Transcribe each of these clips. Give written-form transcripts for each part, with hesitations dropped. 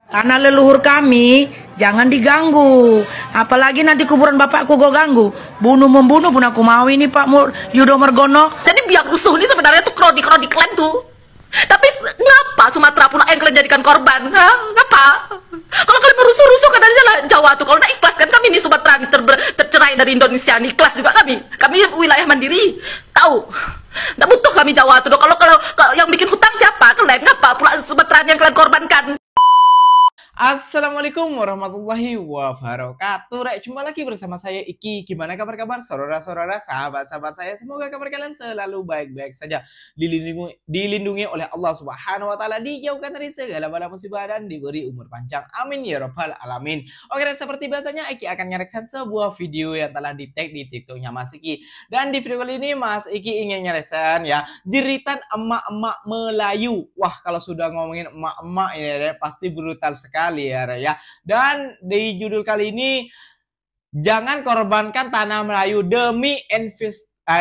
Tanah leluhur kami jangan diganggu. Apalagi nanti kuburan bapakku gue ganggu. Bunuh-membunuh pun aku mau ini Pak Yudo Margono. Jadi biang rusuh ini sebenarnya tuh kroni-kroni klan tuh. Tapi ngapa Sumatera pula yang kalian jadikan korban? Hah? Ngapa? Kalau kalian merusuh-rusuh kan aja lah Jawa tuh. Kalau udah ikhlas kan kami di Sumatera tercerai dari Indonesia nih. Ikhlas juga kami. Kami wilayah mandiri. Tahu? Nggak butuh kami Jawa tuh. Kalau yang bikin hutang siapa? Kalian ngapa pula Sumatera yang kalian korbankan? Assalamualaikum warahmatullahi wabarakatuh. Jumpa lagi bersama saya Iki. Gimana kabar-kabar saudara-saudara, sahabat-sahabat saya? Semoga kabar kalian selalu baik-baik saja, dilindungi oleh Allah Subhanahu wa taala, dijauhkan dari segala bala musibah dan diberi umur panjang. Amin ya rabbal alamin. Oke, dan seperti biasanya Iki akan nyareksan sebuah video yang telah di-tag di TikToknya Mas Iki. Dan di video kali ini Mas Iki ingin nyareksan ya jeritan emak-emak Melayu. Wah, kalau sudah ngomongin emak-emak ini pasti brutal sekali ya. Dan di judul kali ini, jangan korbankan tanah Melayu demi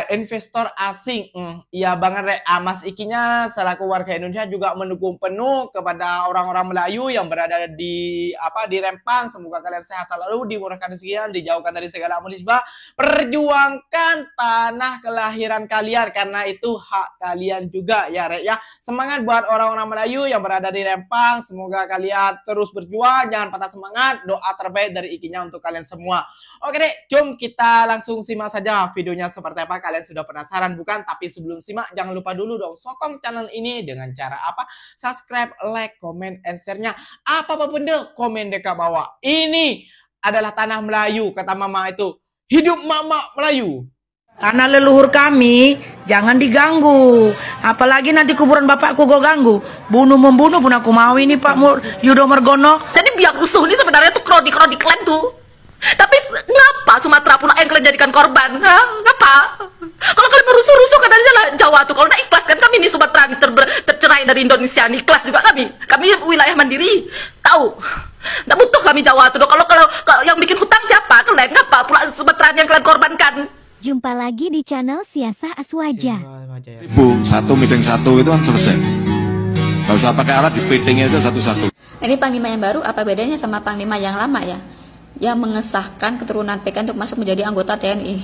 investor asing. Iya banget Mas Ikinya selaku warga Indonesia juga mendukung penuh kepada orang-orang Melayu yang berada di Rempang. Semoga kalian sehat selalu, dimurahkan rezeki, dijauhkan dari segala musibah. Perjuangkan tanah kelahiran kalian karena itu hak kalian juga ya ya. Semangat buat orang-orang Melayu yang berada di Rempang. Semoga kalian terus berjuang, jangan patah semangat. Doa terbaik dari Ikinya untuk kalian semua. Oke deh, jom kita langsung simak saja videonya seperti apa. Kalian sudah penasaran bukan? Tapi sebelum simak, jangan lupa dulu dong sokong channel ini dengan cara apa? Subscribe, like, comment, and share-nya. Apa-apa deh, komen dekat bawah. Ini adalah tanah Melayu, kata mama itu. Hidup mama Melayu. Tanah leluhur kami jangan diganggu. Apalagi nanti kuburan bapakku gue ganggu. Bunuh-membunuh pun aku mau ini Pak Yudo Margono. Jadi biang rusuh ini sebenarnya tuh kroni-kroni klan tuh. Tapi ngapa Sumatera pula yang kalian jadikan korban? Hah? Ngapa? Kalau kalian merusuh-rusuh kan aja lah Jawa tuh. Kalau udah ikhlas kan kami di Sumatera tercerai dari Indonesia nih. Ikhlas juga kami. Kami wilayah mandiri. Tahu? Nggak butuh kami Jawa tuh. Kalau yang bikin hutang siapa? Kalian ngapa pula Sumatera yang kalian korbankan? Jumpa lagi di channel Siasah Aswaja. Satu meeting satu itu kan selesai. Gak usah pakai alat, di meetingnya itu satu-satu. Ini panglima yang baru apa bedanya sama panglima yang lama ya? Yang mengesahkan keturunan PK untuk masuk menjadi anggota TNI.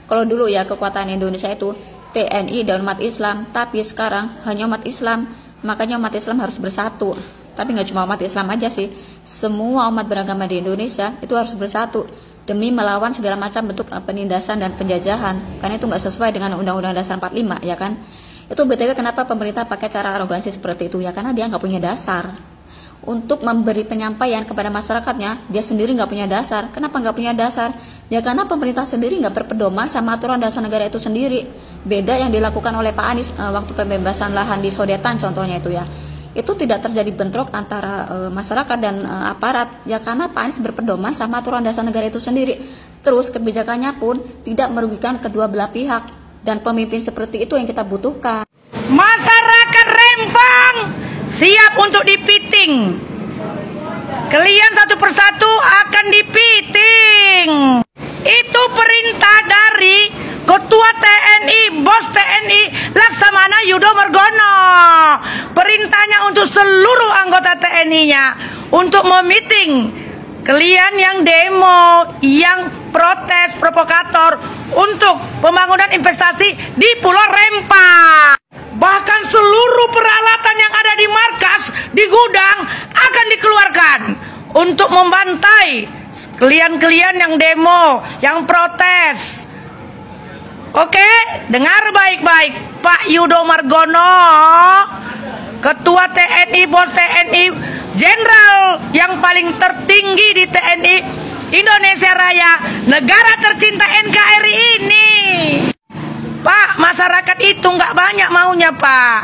Kalau dulu ya kekuatan Indonesia itu TNI dan umat Islam, tapi sekarang hanya umat Islam, makanya umat Islam harus bersatu. Tapi nggak cuma umat Islam aja sih, semua umat beragama di Indonesia itu harus bersatu demi melawan segala macam bentuk penindasan dan penjajahan, karena itu nggak sesuai dengan Undang-Undang Dasar 45 ya kan. Itu BTW kenapa pemerintah pakai cara arogansi seperti itu ya, karena dia nggak punya dasar. Untuk memberi penyampaian kepada masyarakatnya, dia sendiri nggak punya dasar. Kenapa nggak punya dasar? Ya karena pemerintah sendiri nggak berpedoman sama aturan dasar negara itu sendiri. Beda yang dilakukan oleh Pak Anies waktu pembebasan lahan di Sodetan contohnya itu ya. Itu tidak terjadi bentrok antara masyarakat dan aparat. Ya karena Pak Anies berpedoman sama aturan dasar negara itu sendiri. Terus kebijakannya pun tidak merugikan kedua belah pihak. Dan pemimpin seperti itu yang kita butuhkan. Masyarakat Rempang siap untuk dipiting. Kalian satu persatu akan dipiting. Itu perintah dari Ketua TNI, Bos TNI Laksamana Yudo Margono. Perintahnya untuk seluruh anggota TNI-nya untuk memiting kalian yang demo, yang protes, provokator untuk pembangunan investasi di Pulau Rempang. Bahkan seluruh peralatan yang ada di markas, di gudang akan dikeluarkan untuk membantai kalian-kalian yang demo, yang protes. Oke, dengar baik-baik Pak Yudo Margono, Ketua TNI, Bos TNI, Jenderal yang paling tertinggi di TNI Indonesia Raya, negara tercinta NKRI ini. Pak, masyarakat itu nggak banyak maunya Pak.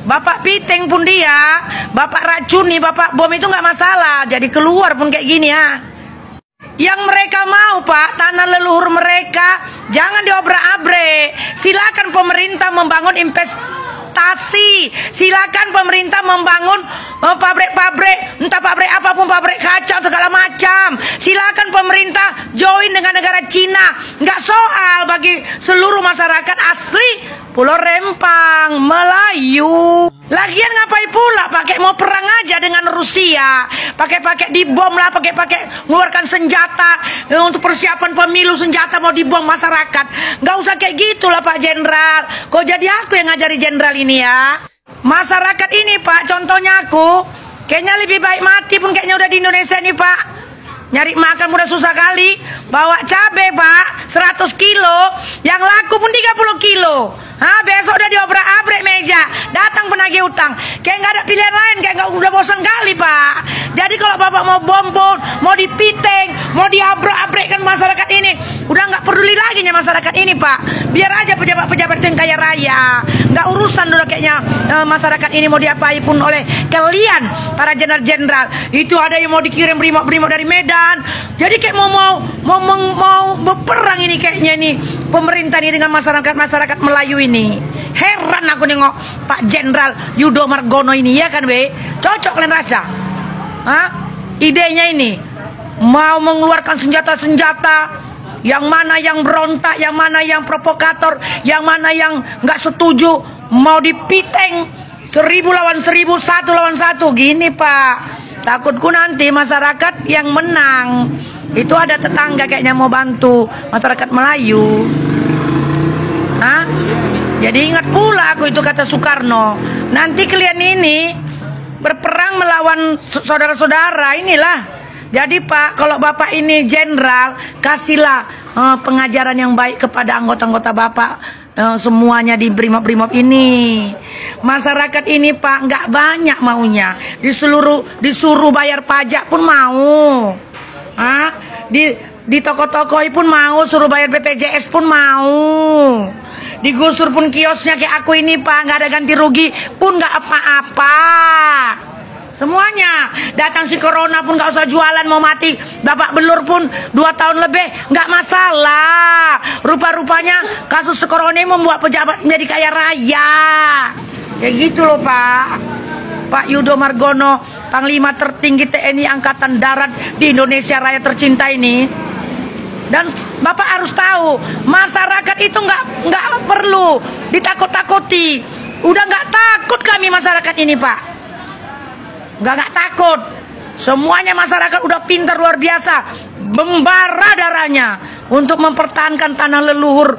Bapak piting pun dia, Bapak racuni, Bapak bom itu nggak masalah. Jadi keluar pun kayak gini ya. Yang mereka mau Pak, tanah leluhur mereka jangan diobrak-abrik. Silakan pemerintah membangun investasi. Silakan pemerintah membangun pabrik-pabrik, entah pabrik apapun, pabrik kaca segala macam. Silakan pemerintah join dengan negara Cina. Nggak soal bagi seluruh masyarakat asli Pulau Rempang Melayu. Lagian ngapain pula pakai mau perang aja dengan Rusia, pakai dibom lah, pakai mengeluarkan senjata untuk persiapan pemilu, senjata mau dibom masyarakat. Nggak usah kayak gitulah Pak Jenderal. Kok jadi aku yang ngajari Jenderal ini ya? Masyarakat ini Pak, contohnya aku, kayaknya lebih baik mati pun kayaknya udah di Indonesia nih Pak. Nyari makan udah susah kali. Bawa cabai Pak 100 kilo, yang laku pun 30 kilo. Besok udah diobrak-abrik meja, datang penagih utang. Kayak nggak ada pilihan lain, kayak nggak, udah bosan kali Pak. Jadi kalau Bapak mau bombon, mau dipiting, mau diabrak-abrikkan masyarakat ini, udah nggak peduli lagi nya masyarakat ini Pak. Biar aja pejabat-pejabat yang kaya raya, nggak urusan udah kayaknya masyarakat ini mau diapain pun oleh kalian para jenderal-jenderal. Itu ada yang mau dikirim brimob-brimob dari Medan. Jadi kayak mau berperang ini kayaknya nih pemerintah ini dengan masyarakat Melayu ini. Heran aku nengok Pak Jenderal Yudo Margono ini, ya kan Be? Cocok kalian rasa? Idenya ini mau mengeluarkan senjata-senjata, yang mana yang berontak, yang mana yang provokator, yang mana yang nggak setuju, mau dipiting 1000 lawan 1000, 1 lawan 1 gini Pak. Takutku nanti masyarakat yang menang. Itu ada tetangga kayaknya mau bantu masyarakat Melayu. Jadi ingat pula aku itu kata Soekarno. Nanti kalian ini berperang melawan saudara-saudara inilah. Jadi Pak, kalau Bapak ini jenderal, kasihlah pengajaran yang baik kepada anggota-anggota Bapak. Semuanya di brimob-brimob ini. Masyarakat ini Pak nggak banyak maunya. Disuruh bayar pajak pun mau. Di toko-toko pun mau, suruh bayar BPJS pun mau. Digusur pun kiosnya kayak aku ini Pak, nggak ada ganti rugi pun nggak apa-apa. Semuanya. Datang si corona pun nggak usah jualan, mau mati bapak belur pun 2 tahun lebih nggak masalah. Rupa-rupanya kasus corona ini membuat pejabat menjadi kaya raya. Kayak gitu loh Pak. Pak Yudo Margono, Panglima tertinggi TNI Angkatan Darat di Indonesia Raya tercinta ini. Dan Bapak harus tahu, masyarakat itu nggak perlu ditakut-takuti. Udah nggak takut kami masyarakat ini Pak. Nggak takut. Semuanya masyarakat udah pintar luar biasa, membara darahnya untuk mempertahankan tanah leluhur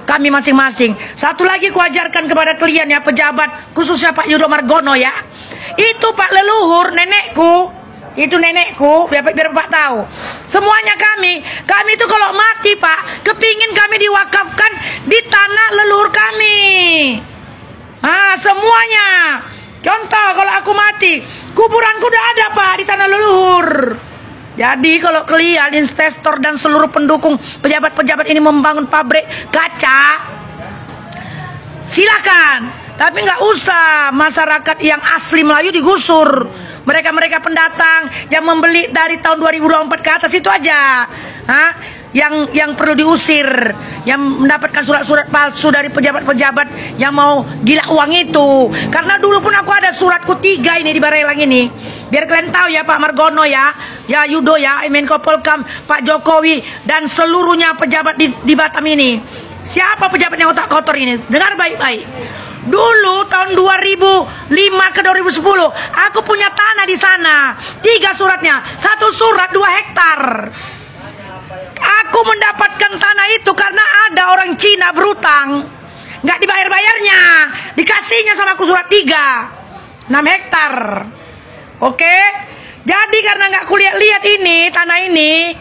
kami masing-masing. Satu lagi kuajarkan kepada kalian ya pejabat, khususnya Pak Yudo Margono ya. Itu Pak leluhur nenekku. Itu nenekku, biar Bapak tahu. Semuanya kami itu kalau mati Pak, kepingin kami diwakafkan di tanah leluhur kami. Semuanya. Contoh kalau aku mati, kuburanku udah ada Pak di tanah leluhur. Jadi kalau kalian investor dan seluruh pendukung pejabat-pejabat ini membangun pabrik kaca, silakan. Tapi nggak usah masyarakat yang asli Melayu digusur. Mereka-mereka pendatang yang membeli dari tahun 2024 ke atas itu aja. Yang perlu diusir, yang mendapatkan surat-surat palsu dari pejabat-pejabat yang mau gila uang itu. Karena dulu pun aku ada suratku 3 ini di Barelang ini. Biar kalian tahu ya Pak Margono ya Yudo ya, Menko Polkam, Pak Jokowi dan seluruhnya pejabat di Batam ini. Siapa pejabat yang otak kotor ini? Dengar baik-baik. Dulu tahun 2005 ke 2010 aku punya tanah di sana, 3 suratnya, 1 surat 2 hektar. Aku mendapatkan tanah itu karena ada orang Cina berutang, nggak dibayar-bayarnya, dikasihnya sama aku surat 3, 6 hektar. Oke, jadi karena nggak kulihat-lihat ini tanah ini,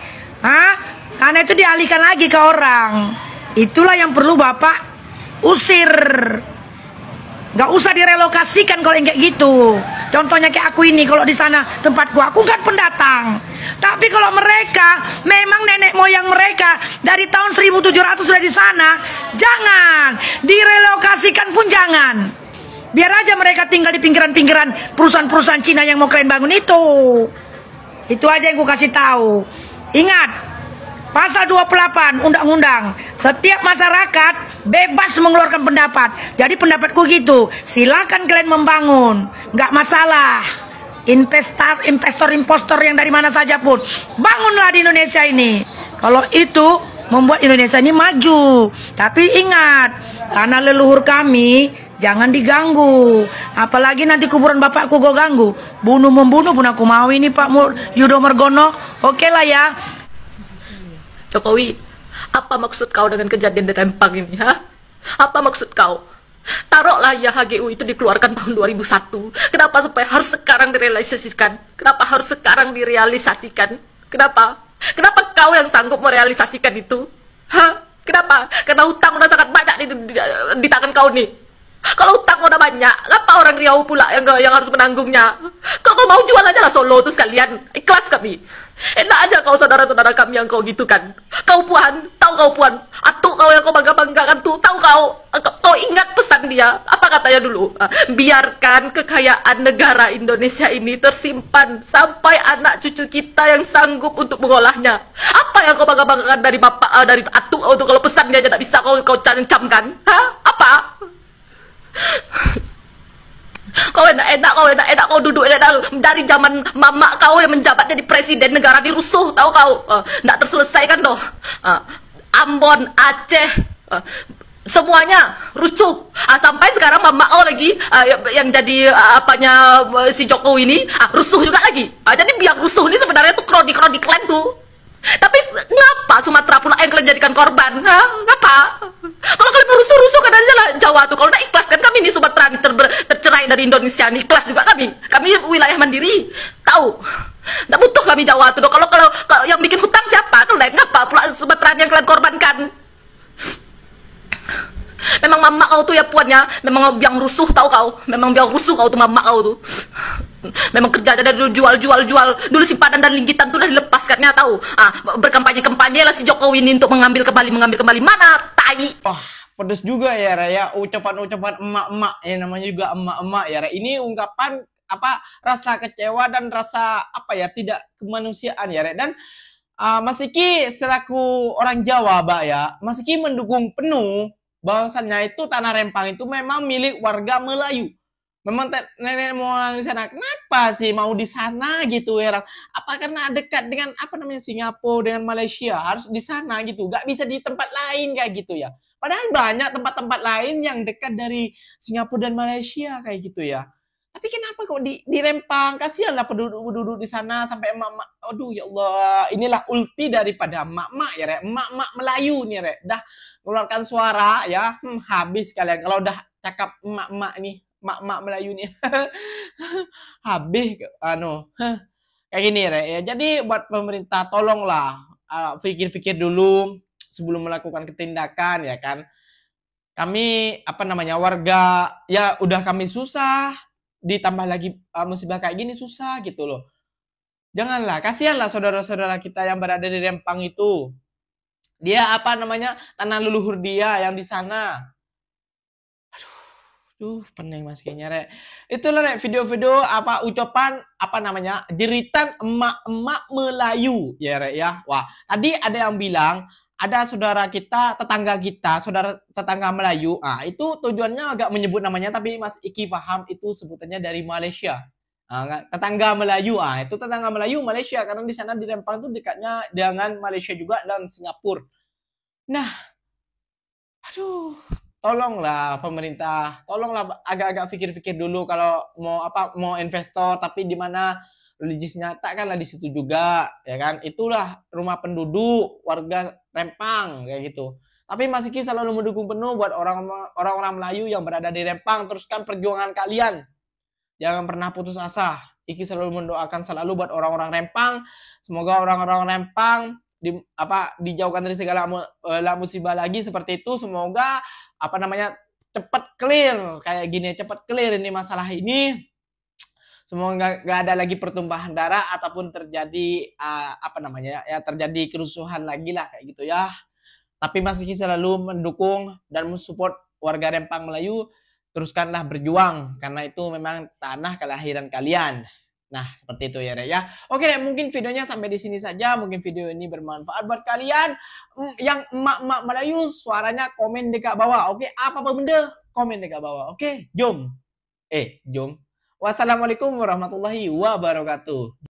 tanah itu dialihkan lagi ke orang. Itulah yang perlu Bapak usir. Gak usah direlokasikan kalau yang kayak gitu. Contohnya kayak aku ini, kalau di sana tempatku, aku kan pendatang. Tapi kalau mereka memang nenek moyang mereka dari tahun 1700 sudah di sana, jangan direlokasikan pun jangan. Biar aja mereka tinggal di pinggiran-pinggiran perusahaan-perusahaan Cina yang mau kalian bangun itu. Itu aja yang ku kasih tahu. Ingat. Pasal 28 Undang-Undang, setiap masyarakat bebas mengeluarkan pendapat. Jadi pendapatku gitu, silakan kalian membangun, nggak masalah. Investor yang dari mana saja pun, bangunlah di Indonesia ini. Kalau itu membuat Indonesia ini maju. Tapi ingat, tanah leluhur kami Jangan diganggu. Apalagi nanti kuburan bapakku gue ganggu. Bunuh-membunuh pun aku mau ini Pak Yudo Margono. Oke lah ya. Jokowi, apa maksud kau dengan kejadian di Rempang ini? Ha? Apa maksud kau? Taruhlah ya HGU itu dikeluarkan tahun 2001. Kenapa sampai harus sekarang direalisasikan? Kenapa harus sekarang direalisasikan? Kenapa? Kenapa kau yang sanggup merealisasikan itu? Hah? Kenapa? Karena hutang udah sangat banyak di tangan kau nih. Kalau hutang udah banyak, ngapa orang Riau pula yang harus menanggungnya? Kau mau jual aja lah Solo tuh sekalian. Ikhlas kami. Enak aja kau saudara-saudara kami yang kau gitu kan. Kau Puan, tahu kau Puan? Atuk kau yang kau bangga-banggakan tuh, tahu kau ingat pesan dia? Apa katanya dulu? Biarkan kekayaan negara Indonesia ini tersimpan sampai anak cucu kita yang sanggup untuk mengolahnya. Apa yang kau bangga-banggakan dari bapak, dari atuk kau tuh kalau pesan dia aja tak bisa kau cancamkan? Hah? Apa? Kau enak kau duduk enak dari zaman mama kau yang menjabat jadi presiden negara dirusuh, tahu kau? Nggak terselesaikan doh. Ambon, Aceh, semuanya rusuh. Sampai sekarang mama kau lagi yang jadi apanya si Jokowi ini rusuh juga lagi. Jadi biang rusuh ini sebenarnya tuh kroni-kroni klan tuh. Tapi ngapa Sumatera pula yang kalian jadikan korban? Hah? Ngapa? Kalau kalian mau rusuh-rusuh kan aja lah Jawa tuh. Kalau udah ikhlas kan kami ini Sumatera tercerai dari Indonesia nih. Ikhlas juga kami. Kami wilayah mandiri. Tahu? Nggak butuh kami Jawa tuh. Kalau yang bikin hutang siapa? Kalian ngapa pula Sumatera yang kalian korbankan? Memang mama kau tuh ya Puannya. Memang biang rusuh tahu kau. Memang biang rusuh kau tuh mama kau tuh. Memang kerja dari dulu jual. Dulu simpanan dan linggitan tuh udah dilepaskannya tahu. Berkampanye lah si Jokowi ini untuk mengambil kembali mana tai. Wah, pedes juga ya Raya, ucapan-ucapan emak-emak ya, namanya juga emak-emak ya Raya. Ini ungkapan rasa kecewa dan rasa tidak kemanusiaan ya Raya. Dan Mas Iki selaku orang Jawa ya, Mas Iki mendukung penuh bahwasannya itu tanah Rempang itu memang milik warga Melayu. Memang nenek moyang di sana. Kenapa sih mau di sana gitu ya? Apa karena dekat dengan Singapura dengan Malaysia harus di sana gitu? Gak bisa di tempat lain kayak gitu ya? Padahal banyak tempat-tempat lain yang dekat dari Singapura dan Malaysia kayak gitu ya. Tapi kenapa kok di Rempang? Kasihanlah penduduk di sana sampai emak-emak. Aduh ya Allah, inilah ulti daripada emak-emak ya, Rek. Emak-emak Melayu nih, Rek. Dah mengeluarkan suara ya, habis kalian kalau udah cakap emak-emak nih. Mak-mak Melayu nih habis kayak gini ya. Jadi buat pemerintah tolonglah pikir-pikir dulu sebelum melakukan ketindakan ya kan. Kami warga ya udah kami susah, ditambah lagi musibah kayak gini susah gitu loh. Janganlah, kasihanlah saudara-saudara kita yang berada di Rempang itu. Dia tanah leluhur dia yang di sana. Pening mas kayaknya Rek. Itulah Rek video-video ucapan jeritan emak-emak Melayu ya Rek ya. Wah, tadi ada yang bilang ada saudara kita, saudara tetangga Melayu. Itu tujuannya agak menyebut namanya tapi Mas Iki paham itu sebutannya dari Malaysia. Tetangga Melayu. Itu tetangga Melayu Malaysia karena di sana di Rempang itu dekatnya dengan Malaysia juga dan Singapura. Nah, aduh. Tolonglah pemerintah, tolonglah agak-agak pikir-pikir dulu kalau mau investor tapi di mana religiusnya takkanlah di situ juga ya kan. Itulah rumah penduduk warga Rempang kayak gitu. Tapi Mas Iki selalu mendukung penuh buat orang-orang Melayu yang berada di Rempang, teruskan perjuangan kalian. Jangan pernah putus asa. Iki selalu mendoakan selalu buat orang-orang Rempang. Semoga orang-orang Rempang dijauhkan dari segala musibah lagi seperti itu. Semoga cepat clear kayak gini, cepat clear ini masalah ini. Semoga nggak ada lagi pertumpahan darah ataupun terjadi terjadi kerusuhan lagi lah kayak gitu ya. Tapi Mas Iki selalu mendukung dan mensupport warga Rempang Melayu. Teruskanlah berjuang karena itu memang tanah kelahiran kalian. Nah, seperti itu ya, Rek ya. Oke, Rek, mungkin videonya sampai di sini saja. Mungkin video ini bermanfaat buat kalian. Yang emak-emak Melayu, suaranya komen dekat bawah. Oke, apa benda? Komen dekat bawah. Oke, jom. Jom. Wassalamualaikum warahmatullahi wabarakatuh.